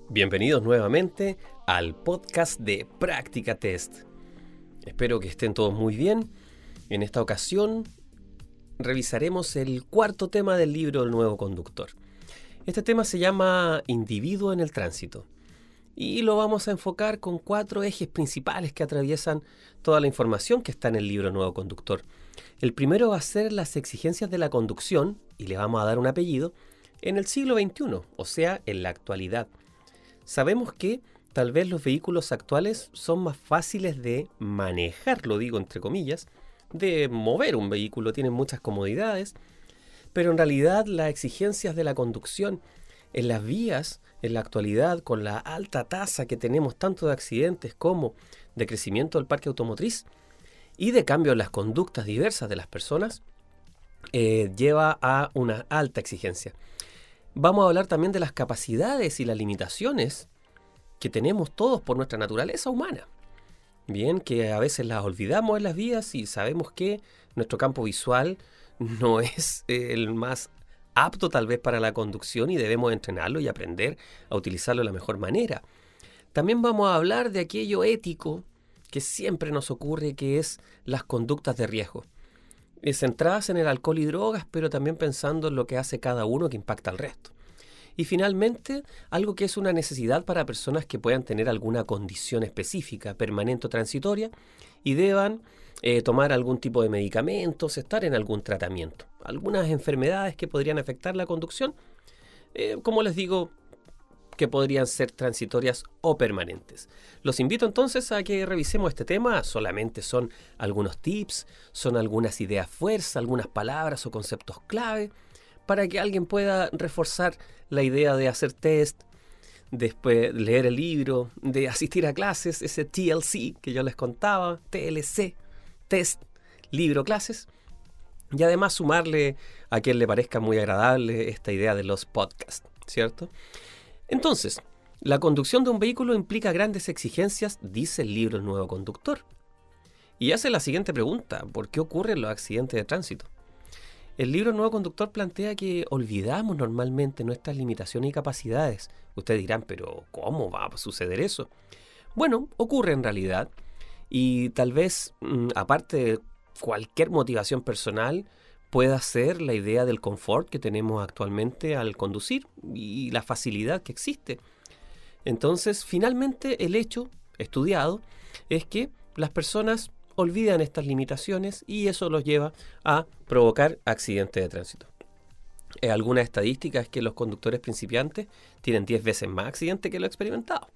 Bienvenidos nuevamente al podcast de Práctica Test. Espero que estén todos muy bien. En esta ocasión revisaremos el cuarto tema del libro El Nuevo Conductor. Este tema se llama Individuo en el Tránsito y lo vamos a enfocar con 4 ejes principales que atraviesan toda la información que está en el libro El Nuevo Conductor. El primero va a ser las exigencias de la conducción, y le vamos a dar un apellido, en el siglo XXI, o sea, en la actualidad. Sabemos que tal vez los vehículos actuales son más fáciles de manejar, lo digo entre comillas, de mover un vehículo, tienen muchas comodidades, pero en realidad las exigencias de la conducción en las vías, en la actualidad, con la alta tasa que tenemos tanto de accidentes como de crecimiento del parque automotriz y de cambio en las conductas diversas de las personas, lleva a una alta exigencia. Vamos a hablar también de las capacidades y las limitaciones que tenemos todos por nuestra naturaleza humana. Bien, que a veces las olvidamos en las vías y sabemos que nuestro campo visual no es el más apto tal vez para la conducción y debemos entrenarlo y aprender a utilizarlo de la mejor manera. También vamos a hablar de aquello ético que siempre nos ocurre, que es las conductas de riesgo. Centradas en el alcohol y drogas, pero también pensando en lo que hace cada uno que impacta al resto. Y finalmente, algo que es una necesidad para personas que puedan tener alguna condición específica, permanente o transitoria, y deban tomar algún tipo de medicamentos, estar en algún tratamiento. Algunas enfermedades que podrían afectar la conducción, como les digo, que podrían ser transitorias o permanentes. Los invito entonces a que revisemos este tema. Solamente son algunos tips, son algunas ideas fuerza, algunas palabras o conceptos clave para que alguien pueda reforzar la idea de hacer test, después leer el libro, de asistir a clases, ese TLC que yo les contaba, TLC, test, libro, clases, y además sumarle a quien le parezca muy agradable esta idea de los podcasts, ¿cierto? Entonces, la conducción de un vehículo implica grandes exigencias, dice el libro El Nuevo Conductor. Y hace la siguiente pregunta: ¿por qué ocurren los accidentes de tránsito? El libro El Nuevo Conductor plantea que olvidamos normalmente nuestras limitaciones y capacidades. Ustedes dirán, ¿pero cómo va a suceder eso? Bueno, ocurre en realidad, y tal vez, aparte de cualquier motivación personal, pueda ser la idea del confort que tenemos actualmente al conducir y la facilidad que existe. Entonces, finalmente, el hecho estudiado es que las personas olvidan estas limitaciones y eso los lleva a provocar accidentes de tránsito. Algunas estadísticas es que los conductores principiantes tienen 10 veces más accidentes que los experimentados.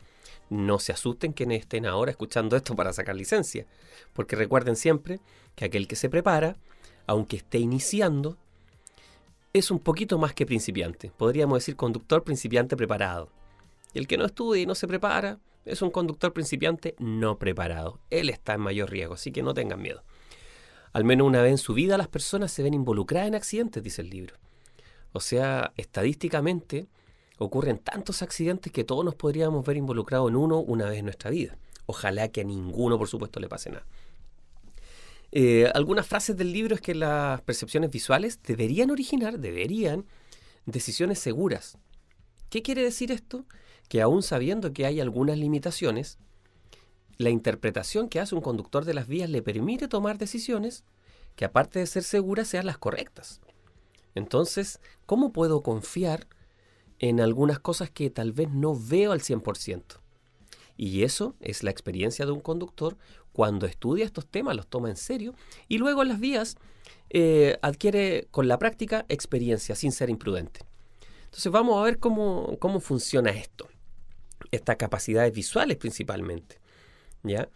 No se asusten quienes estén ahora escuchando esto para sacar licencia, porque recuerden siempre que aquel que se prepara, aunque esté iniciando, es un poquito más que principiante. Podríamos decir conductor principiante preparado. Y el que no estudia y no se prepara es un conductor principiante no preparado. Él está en mayor riesgo, así que no tengan miedo. Al menos una vez en su vida las personas se ven involucradas en accidentes, dice el libro. O sea, estadísticamente ocurren tantos accidentes que todos nos podríamos ver involucrados en uno una vez en nuestra vida. Ojalá que a ninguno, por supuesto, le pase nada. Algunas frases del libro es que las percepciones visuales deberían originar decisiones seguras. ¿Qué quiere decir esto? Que aún sabiendo que hay algunas limitaciones, la interpretación que hace un conductor de las vías le permite tomar decisiones que, aparte de ser seguras, sean las correctas. Entonces, ¿cómo puedo confiar en algunas cosas que tal vez no veo al 100%? Y eso es la experiencia de un conductor cuando estudia estos temas, los toma en serio y luego en las vías adquiere con la práctica experiencia sin ser imprudente. Entonces vamos a ver cómo funciona esto. Estas capacidades visuales principalmente, ¿ya?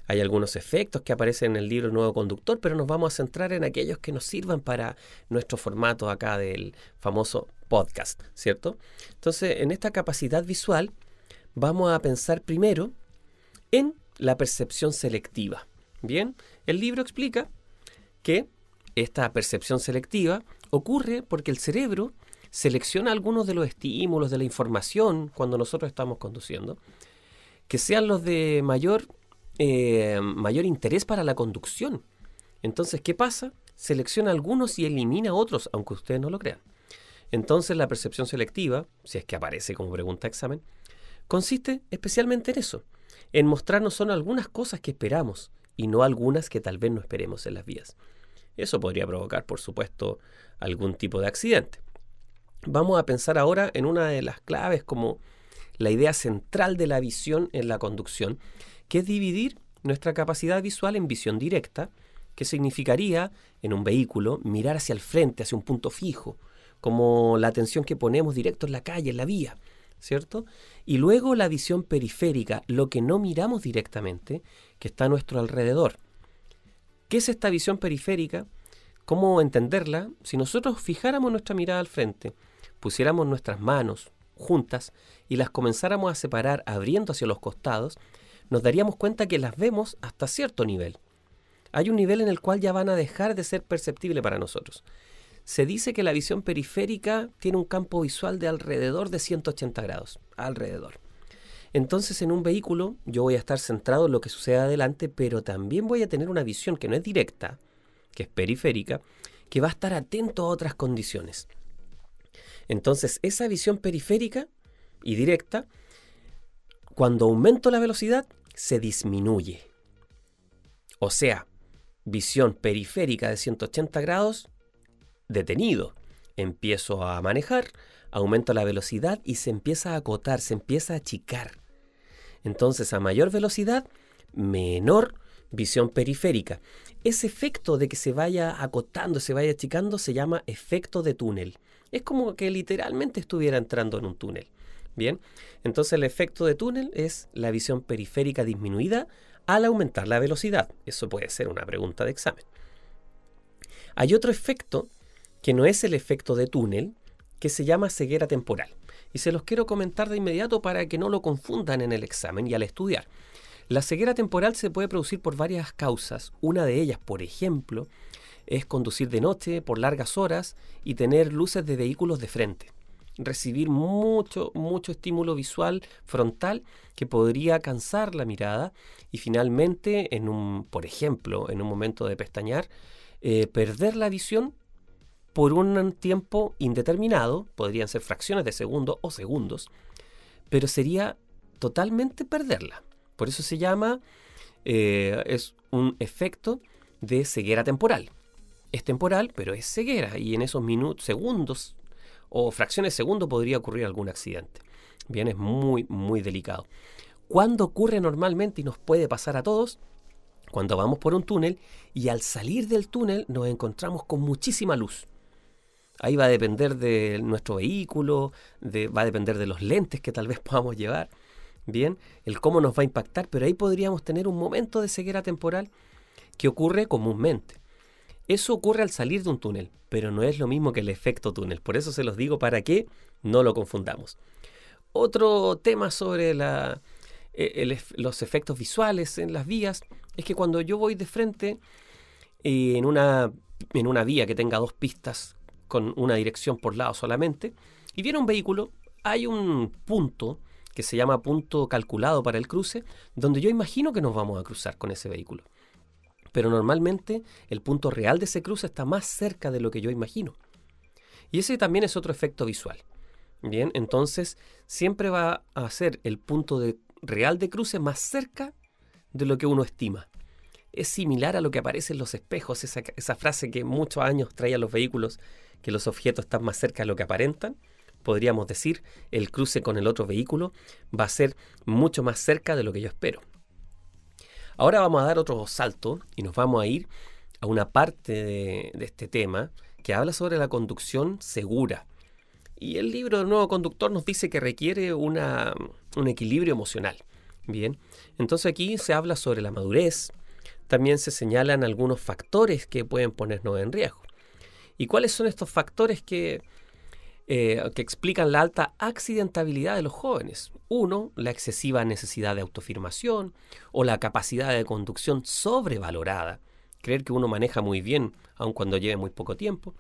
Hay algunos efectos que aparecen en el libro Nuevo Conductor, pero nos vamos a centrar en aquellos que nos sirvan para nuestro formato acá del famoso podcast, ¿cierto? Entonces, en esta capacidad visual vamos a pensar primero en la percepción selectiva. Bien, el libro explica que esta percepción selectiva ocurre porque el cerebro selecciona algunos de los estímulos, de la información cuando nosotros estamos conduciendo, que sean los de mayor interés para la conducción. Entonces, ¿qué pasa? Selecciona algunos y elimina otros, aunque ustedes no lo crean. Entonces, la percepción selectiva, si es que aparece como pregunta de examen, consiste especialmente en eso, en mostrarnos solo algunas cosas que esperamos y no algunas que tal vez no esperemos en las vías. Eso podría provocar, por supuesto, algún tipo de accidente. Vamos a pensar ahora en una de las claves como la idea central de la visión en la conducción, que es dividir nuestra capacidad visual en visión directa, que significaría en un vehículo mirar hacia el frente, hacia un punto fijo, como la atención que ponemos directo en la calle, en la vía, ¿cierto? Y luego la visión periférica, lo que no miramos directamente, que está a nuestro alrededor. ¿Qué es esta visión periférica? ¿Cómo entenderla? Si nosotros fijáramos nuestra mirada al frente, pusiéramos nuestras manos juntas y las comenzáramos a separar abriendo hacia los costados, nos daríamos cuenta que las vemos hasta cierto nivel. Hay un nivel en el cual ya van a dejar de ser perceptibles para nosotros. Se dice que la visión periférica tiene un campo visual de alrededor de 180 grados, alrededor. Entonces en un vehículo yo voy a estar centrado en lo que sucede adelante, pero también voy a tener una visión que no es directa, que es periférica, que va a estar atento a otras condiciones. Entonces esa visión periférica y directa, cuando aumento la velocidad, se disminuye. O sea, visión periférica de 180 grados, detenido. Empiezo a manejar, aumento la velocidad y se empieza a acotar, se empieza a achicar. Entonces, a mayor velocidad, menor visión periférica. Ese efecto de que se vaya acotando, se vaya achicando, se llama efecto de túnel. Es como que literalmente estuviera entrando en un túnel. Bien, entonces el efecto de túnel es la visión periférica disminuida al aumentar la velocidad. Eso puede ser una pregunta de examen. Hay otro efecto que no es el efecto de túnel, que se llama ceguera temporal. Y se los quiero comentar de inmediato para que no lo confundan en el examen y al estudiar. La ceguera temporal se puede producir por varias causas. Una de ellas, por ejemplo, es conducir de noche por largas horas y tener luces de vehículos de frente. Recibir mucho estímulo visual frontal que podría cansar la mirada y finalmente, por ejemplo, en un momento de pestañear, perder la visión por un tiempo indeterminado, podrían ser fracciones de segundo o segundos, pero sería totalmente perderla. Por eso se llama, es un efecto de ceguera temporal. Es temporal, pero es ceguera y en esos segundos o fracciones de segundo podría ocurrir algún accidente. Bien, es muy delicado. ¿Cuándo ocurre normalmente y nos puede pasar a todos? Cuando vamos por un túnel y al salir del túnel nos encontramos con muchísima luz. Ahí va a depender de nuestro vehículo, va a depender de los lentes que tal vez podamos llevar. Bien, el cómo nos va a impactar, pero ahí podríamos tener un momento de ceguera temporal que ocurre comúnmente. Eso ocurre al salir de un túnel, pero no es lo mismo que el efecto túnel. Por eso se los digo para que no lo confundamos. Otro tema sobre los efectos visuales en las vías es que cuando yo voy de frente en una vía que tenga dos pistas con una dirección por lado solamente, y viene un vehículo, hay un punto que se llama punto calculado para el cruce, donde yo imagino que nos vamos a cruzar con ese vehículo. Pero normalmente el punto real de ese cruce está más cerca de lo que yo imagino. Y ese también es otro efecto visual. Bien, entonces siempre va a ser el punto real de cruce más cerca de lo que uno estima. Es similar a lo que aparece en los espejos, esa frase que muchos años traían los vehículos, que los objetos están más cerca de lo que aparentan. Podríamos decir, el cruce con el otro vehículo va a ser mucho más cerca de lo que yo espero. Ahora vamos a dar otro salto y nos vamos a ir a una parte de este tema que habla sobre la conducción segura. Y el libro del nuevo conductor nos dice que requiere un equilibrio emocional. Bien, entonces aquí se habla sobre la madurez, también se señalan algunos factores que pueden ponernos en riesgo. ¿Y cuáles son estos factores que explican la alta accidentabilidad de los jóvenes? Uno, la excesiva necesidad de autoafirmación o la capacidad de conducción sobrevalorada. Creer que uno maneja muy bien aun cuando lleve muy poco tiempo.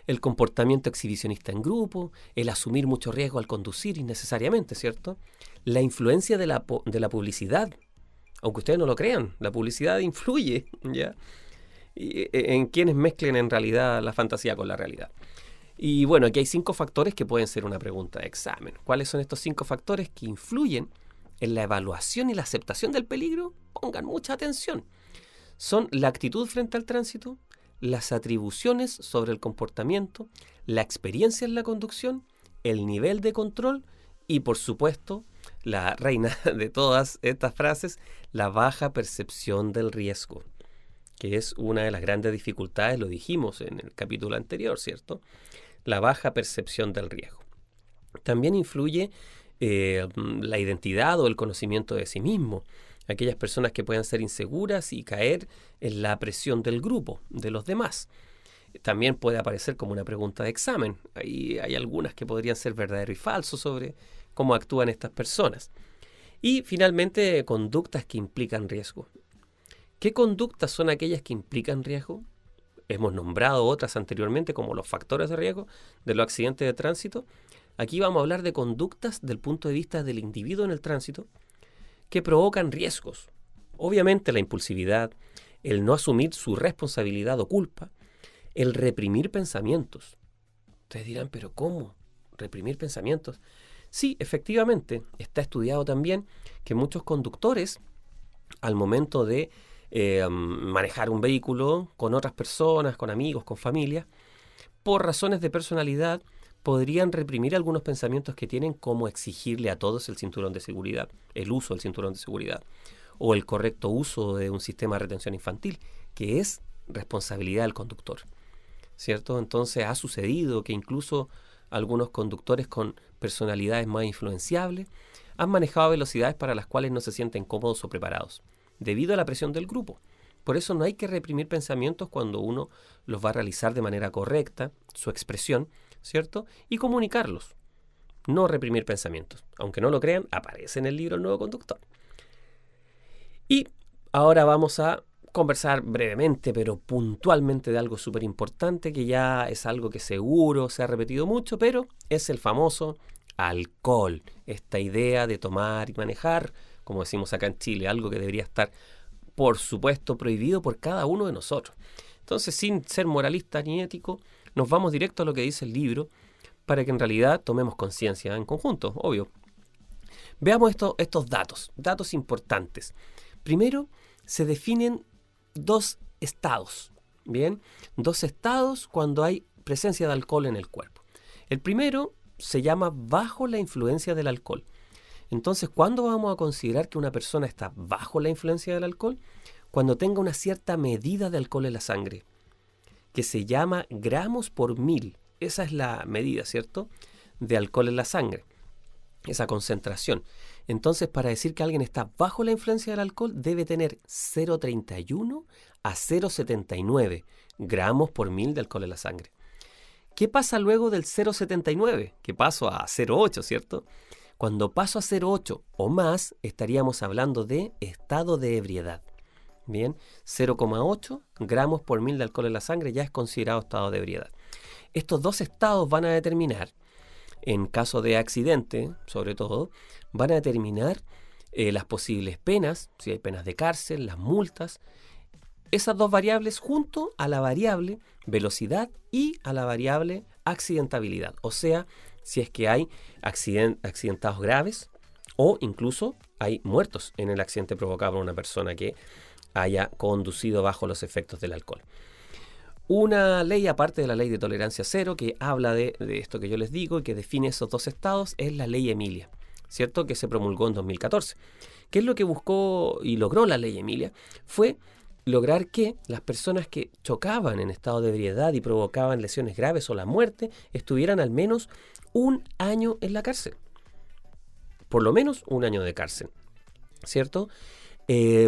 El comportamiento exhibicionista en grupo, el asumir mucho riesgo al conducir innecesariamente, ¿cierto? La influencia de la publicidad. Aunque ustedes no lo crean, la publicidad influye, ¿ya? En quienes mezclen en realidad la fantasía con la realidad. Y bueno, aquí hay 5 factores que pueden ser una pregunta de examen. ¿Cuáles son estos 5 factores que influyen en la evaluación y la aceptación del peligro? Pongan mucha atención. Son la actitud frente al tránsito, las atribuciones sobre el comportamiento, la experiencia en la conducción, el nivel de control y, por supuesto, la reina de todas estas frases, la baja percepción del riesgo, que es una de las grandes dificultades, lo dijimos en el capítulo anterior, ¿cierto? La baja percepción del riesgo. También influye la identidad o el conocimiento de sí mismo. Aquellas personas que puedan ser inseguras y caer en la presión del grupo, de los demás. También puede aparecer como una pregunta de examen. Ahí hay algunas que podrían ser verdadero y falso sobre cómo actúan estas personas. Y finalmente, conductas que implican riesgo. ¿Qué conductas son aquellas que implican riesgo? Hemos nombrado otras anteriormente como los factores de riesgo de los accidentes de tránsito. Aquí vamos a hablar de conductas del punto de vista del individuo en el tránsito que provocan riesgos. Obviamente la impulsividad, el no asumir su responsabilidad o culpa, el reprimir pensamientos. Ustedes dirán, ¿pero cómo? ¿Reprimir pensamientos? Sí, efectivamente, está estudiado también que muchos conductores, al momento de manejar un vehículo con otras personas, con amigos, con familia, por razones de personalidad, podrían reprimir algunos pensamientos que tienen, como exigirle a todos el cinturón de seguridad, el uso del cinturón de seguridad, o el correcto uso de un sistema de retención infantil, que es responsabilidad del conductor, ¿cierto? Entonces ha sucedido que incluso algunos conductores con personalidades más influenciables han manejado velocidades para las cuales no se sienten cómodos o preparados, debido a la presión del grupo. Por eso no hay que reprimir pensamientos cuando uno los va a realizar de manera correcta, su expresión, ¿cierto? Y comunicarlos. No reprimir pensamientos. Aunque no lo crean, aparece en el libro El Nuevo Conductor. Y ahora vamos a conversar brevemente, pero puntualmente, de algo súper importante, que ya es algo que seguro se ha repetido mucho, pero es el famoso alcohol. Esta idea de tomar y manejar, como decimos acá en Chile, algo que debería estar, por supuesto, prohibido por cada uno de nosotros. Entonces, sin ser moralista ni ético, nos vamos directo a lo que dice el libro para que en realidad tomemos conciencia en conjunto, obvio. Veamos estos datos importantes. Primero, se definen 2 estados, ¿bien? 2 estados cuando hay presencia de alcohol en el cuerpo. El primero se llama bajo la influencia del alcohol. Entonces, ¿cuándo vamos a considerar que una persona está bajo la influencia del alcohol? Cuando tenga una cierta medida de alcohol en la sangre, que se llama gramos por mil. Esa es la medida, ¿cierto?, de alcohol en la sangre, esa concentración. Entonces, para decir que alguien está bajo la influencia del alcohol, debe tener 0,31 a 0,79 gramos por mil de alcohol en la sangre. ¿Qué pasa luego del 0,79? Que paso a 0,8, ¿cierto? Cuando paso a 0,8 o más, estaríamos hablando de estado de ebriedad. Bien, 0,8 gramos por mil de alcohol en la sangre ya es considerado estado de ebriedad. Estos 2 estados van a determinar, en caso de accidente, sobre todo, van a determinar las posibles penas, si hay penas de cárcel, las multas. Esas 2 variables junto a la variable velocidad y a la variable accidentabilidad. O sea, si es que hay accidentados graves o incluso hay muertos en el accidente provocado por una persona que haya conducido bajo los efectos del alcohol. Una ley, aparte de la ley de tolerancia cero, que habla de esto que yo les digo y que define esos 2 estados, es la ley Emilia, ¿cierto?, que se promulgó en 2014. ¿Qué es lo que buscó y logró la ley Emilia? Fue lograr que las personas que chocaban en estado de ebriedad y provocaban lesiones graves o la muerte estuvieran al menos 1 año en la cárcel. Por lo menos 1 año de cárcel, ¿cierto?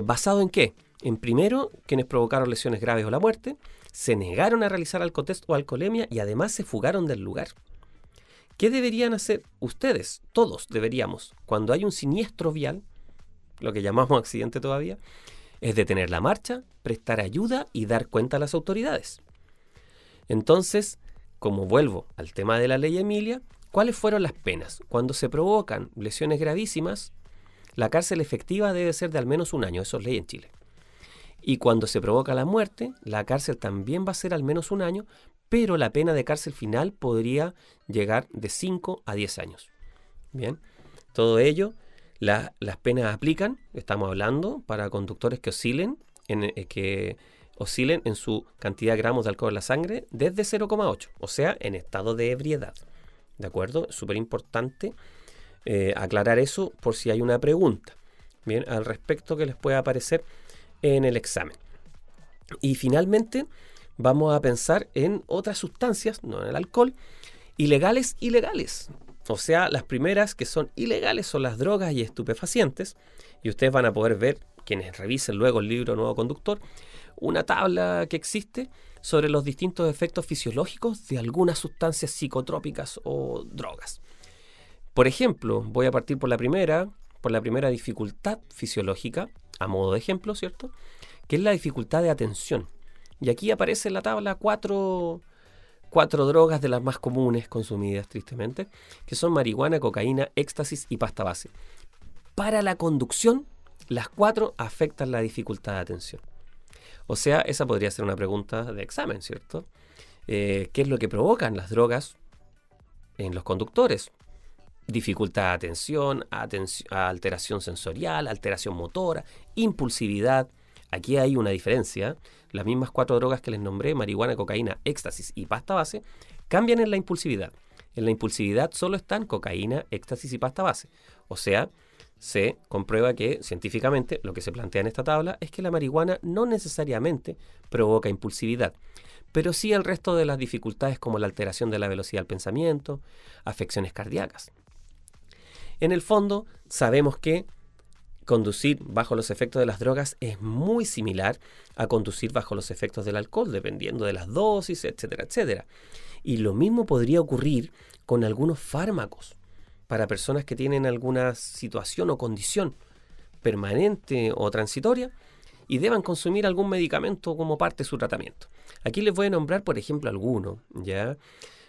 ¿Basado en qué? En primero, quienes provocaron lesiones graves o la muerte, se negaron a realizar alcotest o alcoholemia y además se fugaron del lugar. ¿Qué deberían hacer ustedes? Todos deberíamos, cuando hay un siniestro vial, lo que llamamos accidente todavía, es detener la marcha, prestar ayuda y dar cuenta a las autoridades. Entonces, como vuelvo al tema de la ley Emilia, ¿cuáles fueron las penas? Cuando se provocan lesiones gravísimas, la cárcel efectiva debe ser de al menos 1 año, eso es ley en Chile. Y cuando se provoca la muerte, la cárcel también va a ser al menos 1 año, pero la pena de cárcel final podría llegar de 5 a 10 años. Bien, todo ello, las penas aplican, estamos hablando, para conductores que oscilen en su cantidad de gramos de alcohol en la sangre desde 0,8, o sea, en estado de ebriedad. ¿De acuerdo? Es súper importante aclarar eso por si hay una pregunta, bien, al respecto que les pueda aparecer en el examen. Y finalmente vamos a pensar en otras sustancias, no en el alcohol, ilegales. O sea, las primeras que son ilegales son las drogas y estupefacientes. Y ustedes van a poder ver, quienes revisen luego el libro Nuevo Conductor, una tabla que existe sobre los distintos efectos fisiológicos de algunas sustancias psicotrópicas o drogas. Por ejemplo, voy a partir por la primera dificultad fisiológica, a modo de ejemplo, ¿cierto? Que es la dificultad de atención. Y aquí aparece en la tabla cuatro drogas de las más comunes consumidas, tristemente, que son marihuana, cocaína, éxtasis y pasta base. Para la conducción, las 4 afectan la dificultad de atención. O sea, esa podría ser una pregunta de examen, ¿cierto? ¿Qué es lo que provocan las drogas en los conductores? Dificultad de atención, alteración sensorial, alteración motora, impulsividad. Aquí hay una diferencia. Las mismas 4 drogas que les nombré, marihuana, cocaína, éxtasis y pasta base, cambian en la impulsividad. En la impulsividad solo están cocaína, éxtasis y pasta base. O sea, se comprueba que científicamente lo que se plantea en esta tabla es que la marihuana no necesariamente provoca impulsividad, pero sí el resto de las dificultades como la alteración de la velocidad del pensamiento, afecciones cardíacas. En el fondo, sabemos que conducir bajo los efectos de las drogas es muy similar a conducir bajo los efectos del alcohol, dependiendo de las dosis, etcétera, etcétera. Y lo mismo podría ocurrir con algunos fármacos para personas que tienen alguna situación o condición permanente o transitoria y deban consumir algún medicamento como parte de su tratamiento. Aquí les voy a nombrar, por ejemplo, algunos, ¿ya?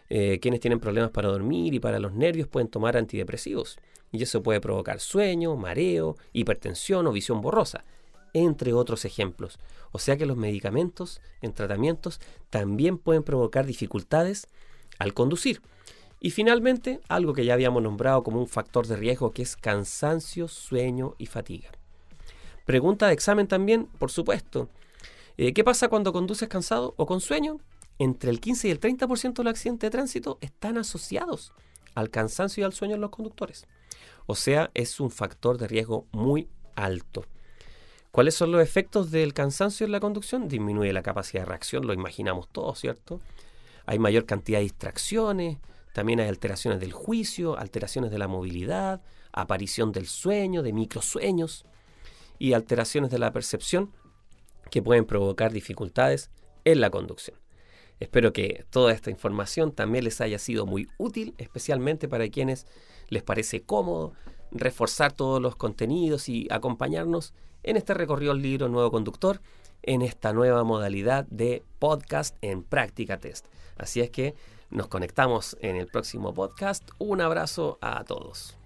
Quienes tienen problemas para dormir y para los nervios pueden tomar antidepresivos. Y eso puede provocar sueño, mareo, hipertensión o visión borrosa, entre otros ejemplos. O sea que los medicamentos en tratamientos también pueden provocar dificultades al conducir. Y finalmente, algo que ya habíamos nombrado como un factor de riesgo, que es cansancio, sueño y fatiga. Pregunta de examen también, por supuesto. ¿Qué pasa cuando conduces cansado o con sueño? Entre el 15 y el 30% de los accidentes de tránsito están asociados al cansancio y al sueño en los conductores. O sea, es un factor de riesgo muy alto. ¿Cuáles son los efectos del cansancio en la conducción? Disminuye la capacidad de reacción, lo imaginamos todos, ¿cierto? Hay mayor cantidad de distracciones, también hay alteraciones del juicio, alteraciones de la movilidad, aparición del sueño, de microsueños y alteraciones de la percepción que pueden provocar dificultades en la conducción. Espero que toda esta información también les haya sido muy útil, especialmente para quienes les parece cómodo reforzar todos los contenidos y acompañarnos en este recorrido al libro Nuevo Conductor, en esta nueva modalidad de podcast en Práctica Test. Así es que nos conectamos en el próximo podcast. Un abrazo a todos.